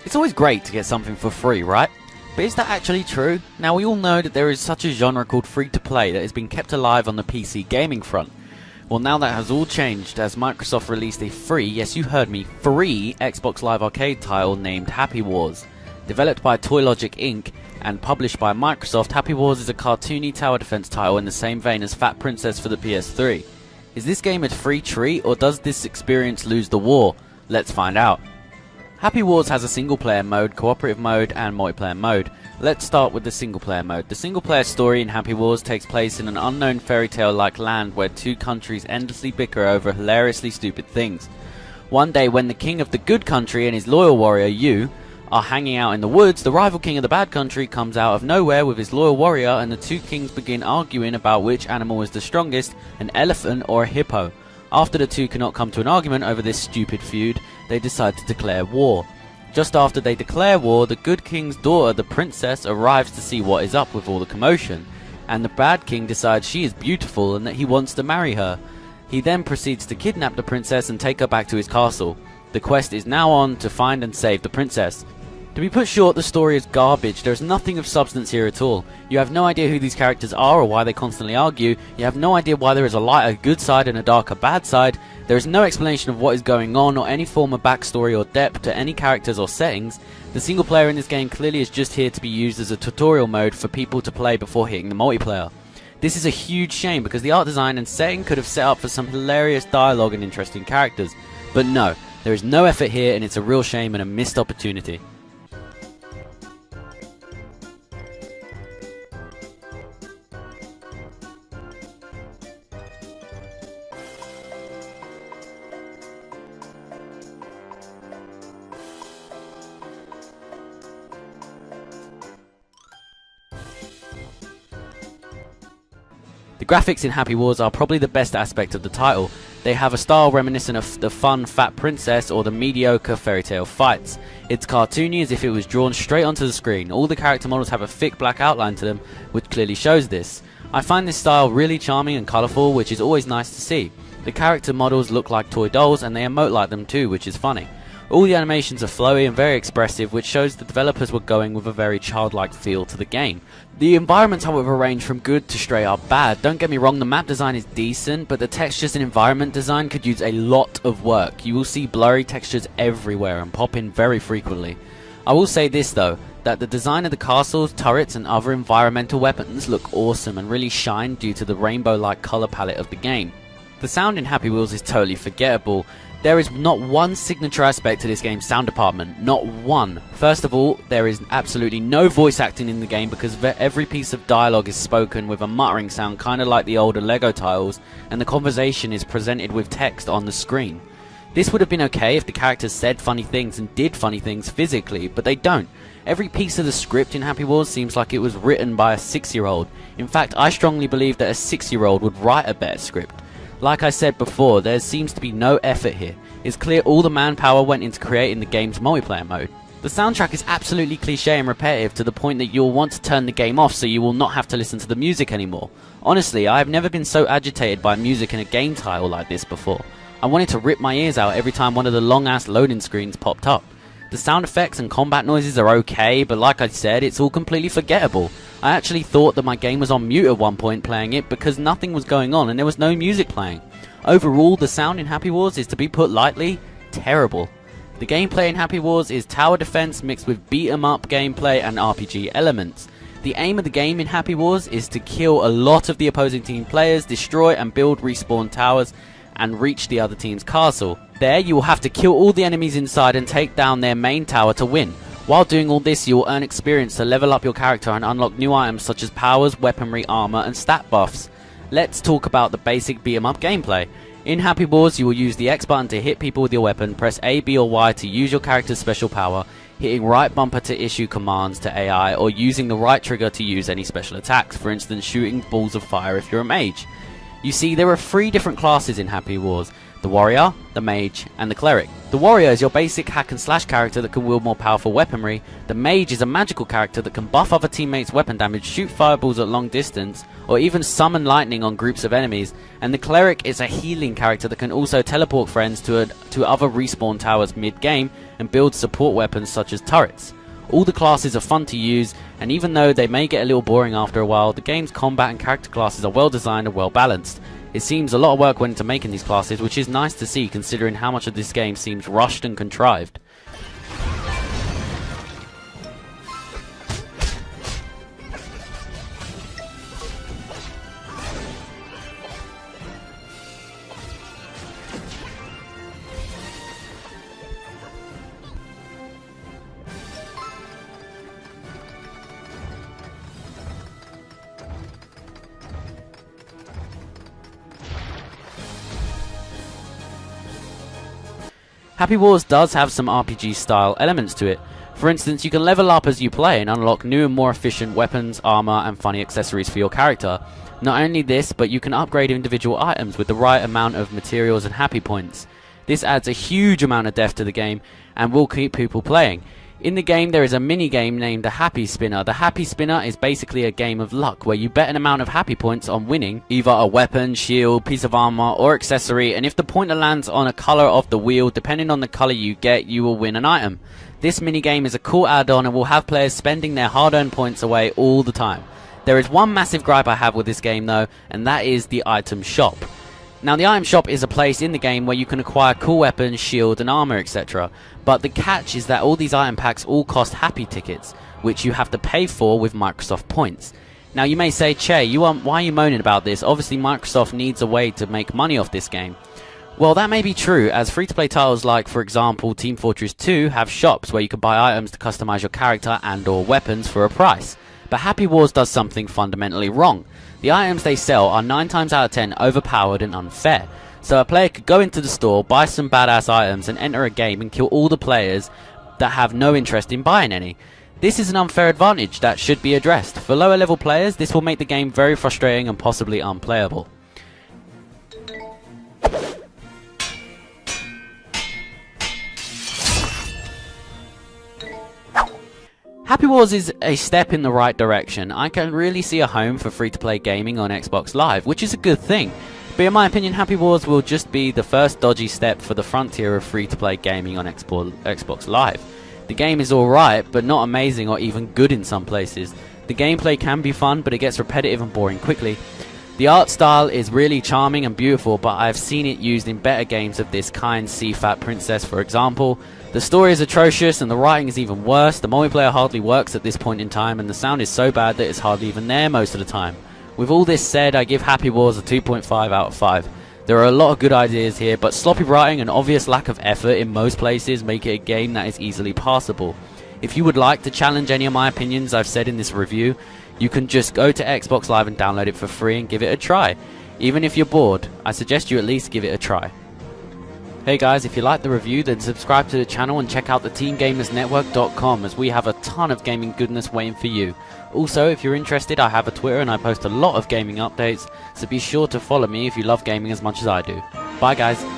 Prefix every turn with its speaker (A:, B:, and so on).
A: It's always great to get something for free, right? But is that actually true? Now, we all know that there is such a genre called free-to-play that has been kept alive on the PC gaming front. Well, now that has all changed as Microsoft released a free, yes you heard me, free Xbox Live Arcade title named Happy Wars. Developed by Toylogic Inc. and published by Microsoft, Happy Wars is a cartoony tower defense title in the same vein as Fat Princess for the PS3. Is this game a free treat, or does this experience lose the war? Let's find out. Happy Wars has a single player mode, cooperative mode and multiplayer mode. Let's start with the single player mode. The single player story in Happy Wars takes place in an unknown fairy tale like land where two countries endlessly bicker over hilariously stupid things. One day when the king of the good country and his loyal warrior Yu are hanging out in the woods, the rival king of the bad country comes out of nowhere with his loyal warrior, and the two kings begin arguing about which animal is the strongest, an elephant or a hippo. After the two cannot come to an argument over this stupid feud, they decide to declare war. Just after they declare war, the good king's daughter, the princess, arrives to see what is up with all the commotion, and the bad king decides she is beautiful and that he wants to marry her. He then proceeds to kidnap the princess and take her back to his castle. The quest is now on to find and save the princess. To be put short, the story is garbage. There is nothing of substance here at all. You have no idea who these characters are or why they constantly argue. You have no idea why there is a lighter good side and a darker bad side. There is no explanation of what is going on or any form of backstory or depth to any characters or settings. The single player in this game clearly is just here to be used as a tutorial mode for people to play before hitting the multiplayer. This is a huge shame because the art design and setting could have set up for some hilarious dialogue and interesting characters. But no, there is no effort here, and it's a real shame and a missed opportunity. The graphics in Happy Wars are probably the best aspect of the title. They have a style reminiscent of the fun Fat Princess or the mediocre fairy tale fights. It's cartoony as if it was drawn straight onto the screen. All the character models have a thick black outline to them, which clearly shows this. I find this style really charming and colourful, which is always nice to see. The character models look like toy dolls and they emote like them too, which is funny. All the animations are flowy and very expressive, which shows the developers were going with a very childlike feel to the game. The environments, however, range from good to straight up bad. Don't get me wrong, the map design is decent, but the textures and environment design could use a lot of work. You will see blurry textures everywhere and pop in very frequently. I will say this though, that the design of the castles, turrets and other environmental weapons look awesome and really shine due to the rainbow-like colour palette of the game. The sound in Happy Wheels is totally forgettable. There is not one signature aspect to this game's sound department, not one. First of all, there is absolutely no voice acting in the game because every piece of dialogue is spoken with a muttering sound kinda like the older Lego titles, and the conversation is presented with text on the screen. This would have been okay if the characters said funny things and did funny things physically, but they don't. Every piece of the script in Happy Wars seems like it was written by a 6-year-old. In fact, I strongly believe that a 6-year-old would write a better script. Like I said before, there seems to be no effort here. It's clear all the manpower went into creating the game's multiplayer mode. The soundtrack is absolutely cliche and repetitive to the point that you'll want to turn the game off so you will not have to listen to the music anymore. Honestly, I have never been so agitated by music in a game title like this before. I wanted to rip my ears out every time one of the long ass loading screens popped up. The sound effects and combat noises are okay, but like I said, it's all completely forgettable. I actually thought that my game was on mute at one point playing it because nothing was going on and there was no music playing. Overall, the sound in Happy Wars is, to be put lightly, terrible. The gameplay in Happy Wars is tower defense mixed with beat 'em up gameplay and RPG elements. The aim of the game in Happy Wars is to kill a lot of the opposing team players, destroy and build respawn towers, and reach the other team's castle. There, you will have to kill all the enemies inside and take down their main tower to win. While doing all this, you will earn experience to level up your character and unlock new items such as powers, weaponry, armor, and stat buffs. Let's talk about the basic beat 'em up gameplay. In Happy Wars, you will use the X button to hit people with your weapon, press A, B or Y to use your character's special power, hitting right bumper to issue commands to AI, or using the right trigger to use any special attacks, for instance shooting balls of fire if you're a mage. You see, there are 3 different classes in Happy Wars. the warrior, the mage, and the cleric. The warrior is your basic hack and slash character that can wield more powerful weaponry. The mage is a magical character that can buff other teammates' weapon damage, shoot fireballs at long distance, or even summon lightning on groups of enemies. And the cleric is a healing character that can also teleport friends to other respawn towers mid-game and build support weapons such as turrets. All the classes are fun to use, and even though they may get a little boring after a while, the game's combat and character classes are well designed and well balanced. It seems a lot of work went into making these classes, which is nice to see considering how much of this game seems rushed and contrived. Happy Wars does have some RPG style elements to it. For instance, you can level up as you play and unlock new and more efficient weapons, armor, and funny accessories for your character. Not only this, but you can upgrade individual items with the right amount of materials and happy points. This adds a huge amount of depth to the game and will keep people playing. In the game there is a mini game named the Happy Spinner. The Happy Spinner is basically a game of luck where you bet an amount of happy points on winning either a weapon, shield, piece of armor or accessory, and if the pointer lands on a color of the wheel, depending on the color you get, you will win an item. This mini game is a cool add-on and will have players spending their hard-earned points away all the time. There is one massive gripe I have with this game though, and that is the item shop. Now the item shop is a place in the game where you can acquire cool weapons, shield and armor, etc. But the catch is that all these item packs all cost happy tickets, which you have to pay for with Microsoft points. Now you may say, Che, why are you moaning about this? Obviously Microsoft needs a way to make money off this game. Well, that may be true, as free-to-play titles like, for example, Team Fortress 2 have shops where you can buy items to customize your character and or weapons for a price. But Happy Wars does something fundamentally wrong. The items they sell are 9 times out of 10 overpowered and unfair. So a player could go into the store, buy some badass items and enter a game and kill all the players that have no interest in buying any. This is an unfair advantage that should be addressed. For lower level players, this will make the game very frustrating and possibly unplayable. Happy Wars is a step in the right direction. I can really see a home for free-to-play gaming on Xbox Live, which is a good thing. But in my opinion, Happy Wars will just be the first dodgy step for the frontier of free-to-play gaming on Xbox Live. The game is alright, but not amazing or even good in some places. The gameplay can be fun, but it gets repetitive and boring quickly. The art style is really charming and beautiful, but I've seen it used in better games of this kind, see Fat Princess for example. The story is atrocious and the writing is even worse. The multiplayer hardly works at this point in time and the sound is so bad that it's hardly even there most of the time. With all this said, I give Happy Wars a 2.5 out of 5. There are a lot of good ideas here, but sloppy writing and obvious lack of effort in most places make it a game that is easily passable. If you would like to challenge any of my opinions I've said in this review, you can just go to Xbox Live and download it for free and give it a try. Even if you're bored, I suggest you at least give it a try. Hey guys, if you liked the review, then subscribe to the channel and check out the TeamGamersNetwork.com, as we have a ton of gaming goodness waiting for you. Also, if you're interested, I have a Twitter and I post a lot of gaming updates, so be sure to follow me if you love gaming as much as I do. Bye guys.